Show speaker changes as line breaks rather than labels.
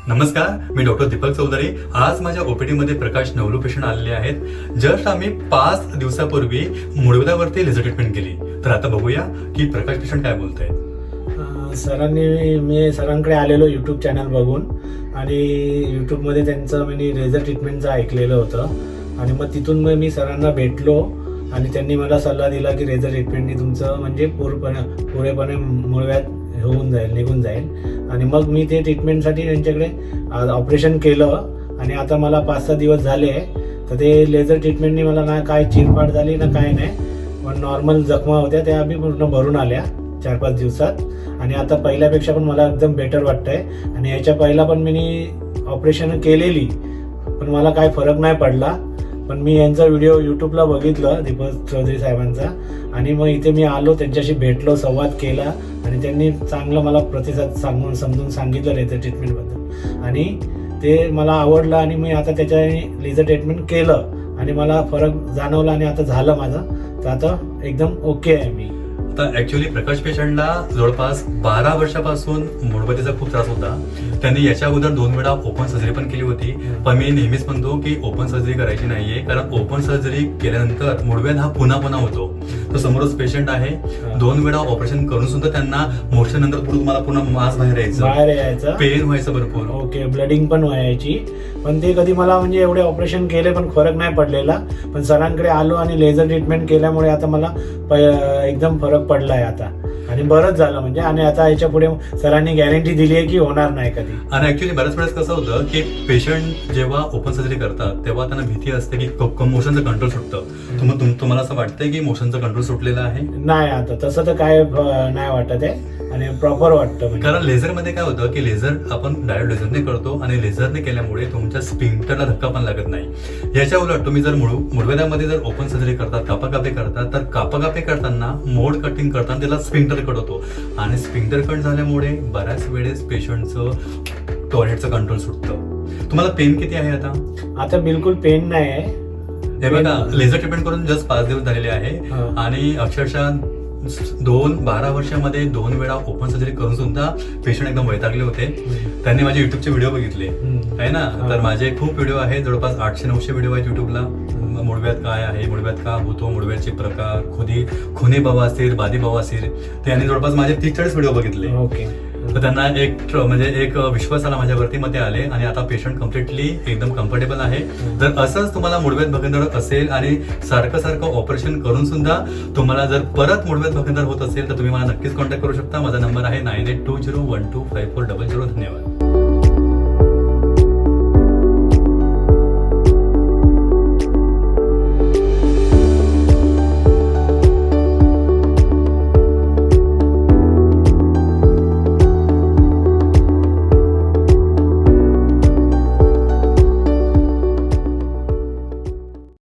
नमस्कार, मी डॉक्टर दीपक चौधरी. आज माझ्या ओपीडी मध्ये प्रकाश नवलू पेशंट आलेले आहेत. जस्ट आम्ही 5 दिवसापूर्वी मुळव्याधावरती लेझर ट्रीटमेंट केली. तर आता बघूया की प्रकाश पेशंट काय बोलतायत.
मी सरांकडे आलेलो यूट्यूब चॅनल बघून आणि यूट्यूबमध्ये त्यांचं मी लेझर ट्रीटमेंटचं ऐकलेलं होतं आणि मग तिथून मी सरांना भेटलो आणि त्यांनी मला सल्ला दिला की लेझर ट्रीटमेंटनी तुमचं म्हणजे पुरेपणे मुळव्याध निघून जाईल आणि मग मी ते ट्रीटमेंटसाठी त्यांच्याकडे ऑपरेशन केलं आणि आता मला 5-6 दिवस झाले. तर ते लेझर ट्रीटमेंटनी मला ना काय चिरफाड झाली ना काय नाही, पण नॉर्मल जखमा होत्या त्या बी पूर्ण भरून आल्या 4-5 दिवसात आणि आता पहिल्यापेक्षा पण मला एकदम बेटर वाटतंय. आणि याच्या पहिला पण मी ऑपरेशन केलेली पण मला काय फरक नाही पडला. पण मी यांचा व्हिडिओ यूट्यूबला बघितलं दीपक चौधरी साहेबांचा आणि मग इथे मी आलो, त्यांच्याशी भेटलो, संवाद केला आणि त्यांनी चांगलं मला प्रतिसाद समजून सांगितलं लेझर ट्रीटमेंटबद्दल आणि ते मला आवडलं आणि मी आता त्याच्या लेझर ट्रीटमेंट केलं आणि मला फरक जाणवला आणि आता झालं माझं. तर आता एकदम ओके आहे मी.
आता ऍक्च्युअली प्रकाश पेशंटला जवळपास 12 वर्षापासून मुळव्याधीचा खूप त्रास होता. त्यांनी याच्या अगोदर 2 वेळा ओपन सर्जरी पण केली होती. पण मी नेहमीच म्हणतो की ओपन सर्जरी करायची नाहीये, कारण ओपन सर्जरी केल्यानंतर मुळव्याध हा पुन्हा होतो. तर समोरच पेशंट आहे, 2 वेळा ऑपरेशन करून सुद्धा त्यांना मोशन नंतर तुम्हाला पुन्हा मास बाहेर यायचं, पेन व्हायचं भरपूर.
ओके, ब्लडिंग पण व्हायची. पण ते कधी मला म्हणजे एवढे ऑपरेशन केले पण फरक नाही पडलेला. पण सरांकडे आलो आणि लेझर ट्रीटमेंट केल्यामुळे आता मला एकदम फरक पडलाय आता आणि बरंच झालं म्हणजे. आणि आता याच्या पुढे सरांनी गॅरंटी दिली आहे की होणार नाही कधी.
आणि ऍक्च्युअली बऱ्याच वेळेस कसं होतं की पेशंट जेव्हा ओपन सर्जरी करतात तेव्हा त्यांना भीती असते की मोशनचं कंट्रोल सुटतं. तुम्हाला असं वाटतंय की मोशनचं कंट्रोल सुटलेलं आहे?
नाही, आता तसं तर काय नाही वाटत आहे आणि प्रॉपर वाटतं.
कारण लेझरमध्ये काय होतं की लेझर आपण डायरेक्ट लेझरने करतो आणि लेझरने केल्यामुळे तुमच्या स्पिंक्टरला धक्का पण लागत नाही. याच्या उलट तुम्ही जर मुळव्याधामध्ये जर ओपन सर्जरी करतात, कापाकापे करतात, तर कापाकापे करताना मोड कटिंग करताना त्याला स्पिंक्टर कट होतो आणि स्पिंक्टर कट झाल्यामुळे बऱ्याच वेळेस पेशंटचं टॉयलेटचं कंट्रोल सुटतं. तुम्हाला पेन किती आहे आता?
आता बिलकुल पेन नाही आहे.
हे बघा, लेझर ट्रीटमेंट करून जस्ट 5 दिवस झालेले आहे आणि अक्षरशः 12 वर्षामध्ये 2 वेळा ओपन सर्जरी करून सुद्धा पेशंट एकदम वैतागले होते. त्यांनी माझे युट्यूबचे व्हिडिओ बघितले आहे ना, तर माझे खूप व्हिडिओ आहेत, जवळपास 800-900 व्हिडिओ आहेत युट्यूबला. मुळव्याध काय आहे, मुळव्याध का होतो, मुळव्याधचे प्रकार, खुनी बवासीर, बादी बवासीर, त्यांनी जवळपास माझे 30-40 व्हिडिओ बघितले.
ओके,
तर त्यांना एक विश्वास आला माझ्यावरती, मग ते आले आणि आता पेशंट कम्प्लिटली एकदम कम्फर्टेबल आहे. जर असंच तुम्हाला मुळव्याध भगंदर असेल आणि सारखं ऑपरेशन करून सुद्धा तुम्हाला जर परत मुळव्याध भगंदर होत असेल तर तुम्ही मला नक्कीच कॉन्टॅक्ट करू शकता. माझा नंबर आहे 9820125400. धन्यवाद.